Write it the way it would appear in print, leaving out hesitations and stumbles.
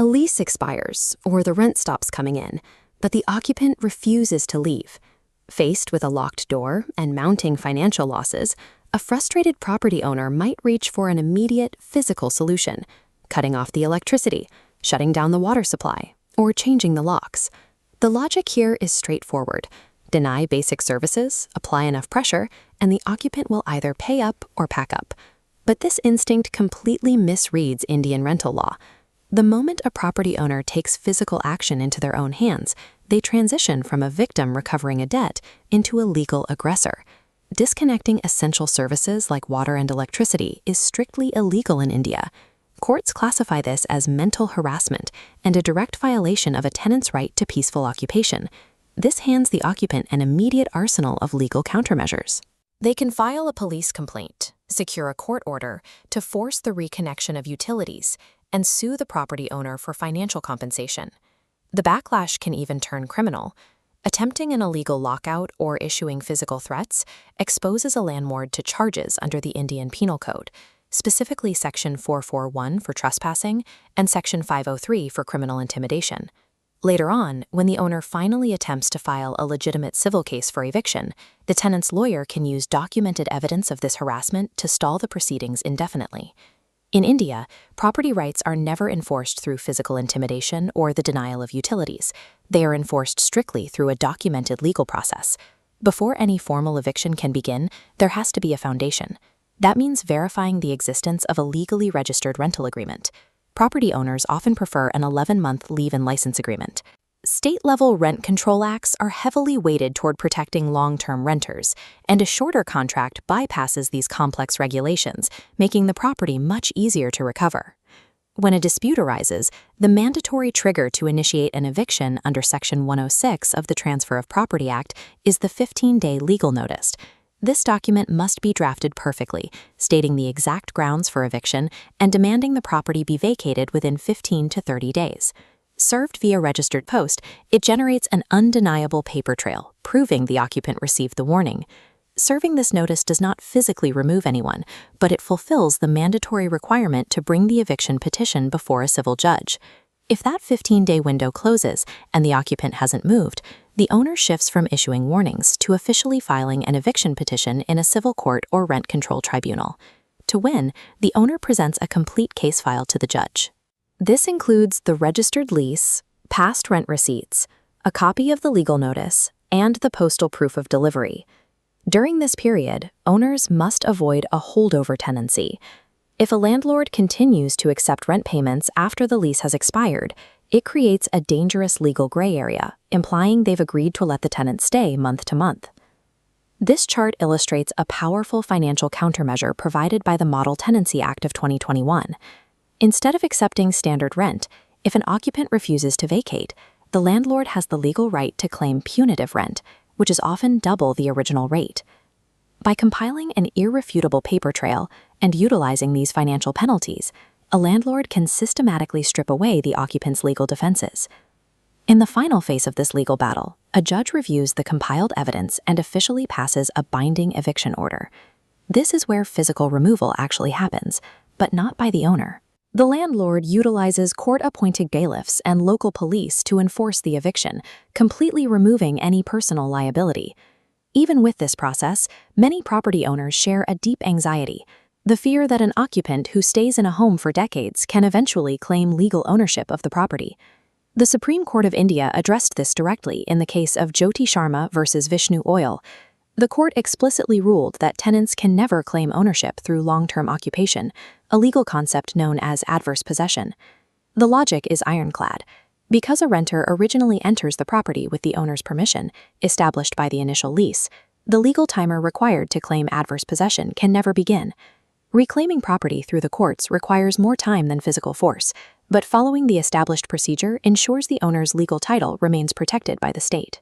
lease expires or the rent stops coming in, but the occupant refuses to leave. Faced with a locked door and mounting financial losses, a frustrated property owner might reach for an immediate physical solution, cutting off the electricity, shutting down the water supply, or changing the locks. The logic here is straightforward. Deny basic services, apply enough pressure, and the occupant will either pay up or pack up. But this instinct completely misreads Indian rental law. The moment a property owner takes physical action into their own hands, they transition from a victim recovering a debt into a legal aggressor. Disconnecting essential services like water and electricity is strictly illegal in India. Courts classify this as mental harassment and a direct violation of a tenant's right to peaceful occupation. This hands the occupant an immediate arsenal of legal countermeasures. They can file a police complaint, secure a court order to force the reconnection of utilities, and sue the property owner for financial compensation. The backlash can even turn criminal. Attempting an illegal lockout or issuing physical threats exposes a landlord to charges under the Indian Penal Code, specifically Section 441 for trespassing and Section 503 for criminal intimidation. Later on, when the owner finally attempts to file a legitimate civil case for eviction, the tenant's lawyer can use documented evidence of this harassment to stall the proceedings indefinitely. In India, property rights are never enforced through physical intimidation or the denial of utilities. They are enforced strictly through a documented legal process. Before any formal eviction can begin, there has to be a foundation. That means verifying the existence of a legally registered rental agreement. Property owners often prefer an 11-month leave and license agreement. State-level rent control acts are heavily weighted toward protecting long-term renters, and a shorter contract bypasses these complex regulations, making the property much easier to recover. When a dispute arises, the mandatory trigger to initiate an eviction under Section 106 of the Transfer of Property Act is the 15-day legal notice. This document must be drafted perfectly, stating the exact grounds for eviction and demanding the property be vacated within 15 to 30 days. Served via registered post, it generates an undeniable paper trail, proving the occupant received the warning. Serving this notice does not physically remove anyone, but it fulfills the mandatory requirement to bring the eviction petition before a civil judge. If that 15-day window closes and the occupant hasn't moved, the owner shifts from issuing warnings to officially filing an eviction petition in a civil court or rent control tribunal. To win, the owner presents a complete case file to the judge. This includes the registered lease, past rent receipts, a copy of the legal notice, and the postal proof of delivery. During this period, owners must avoid a holdover tenancy. If a landlord continues to accept rent payments after the lease has expired, it creates a dangerous legal gray area, implying they've agreed to let the tenant stay month to month. This chart illustrates a powerful financial countermeasure provided by the Model Tenancy Act of 2021. Instead of accepting standard rent, if an occupant refuses to vacate, the landlord has the legal right to claim punitive rent, which is often double the original rate. By compiling an irrefutable paper trail and utilizing these financial penalties, a landlord can systematically strip away the occupant's legal defenses. In the final phase of this legal battle, a judge reviews the compiled evidence and officially passes a binding eviction order. This is where physical removal actually happens, but not by the owner. The landlord utilizes court-appointed bailiffs and local police to enforce the eviction, completely removing any personal liability. Even with this process, many property owners share a deep anxiety, the fear that an occupant who stays in a home for decades can eventually claim legal ownership of the property. The Supreme Court of India addressed this directly in the case of Jyoti Sharma versus Vishnu Oil. The court explicitly ruled that tenants can never claim ownership through long-term occupation, a legal concept known as adverse possession. The logic is ironclad. Because a renter originally enters the property with the owner's permission, established by the initial lease, the legal timer required to claim adverse possession can never begin. Reclaiming property through the courts requires more time than physical force, but following the established procedure ensures the owner's legal title remains protected by the state.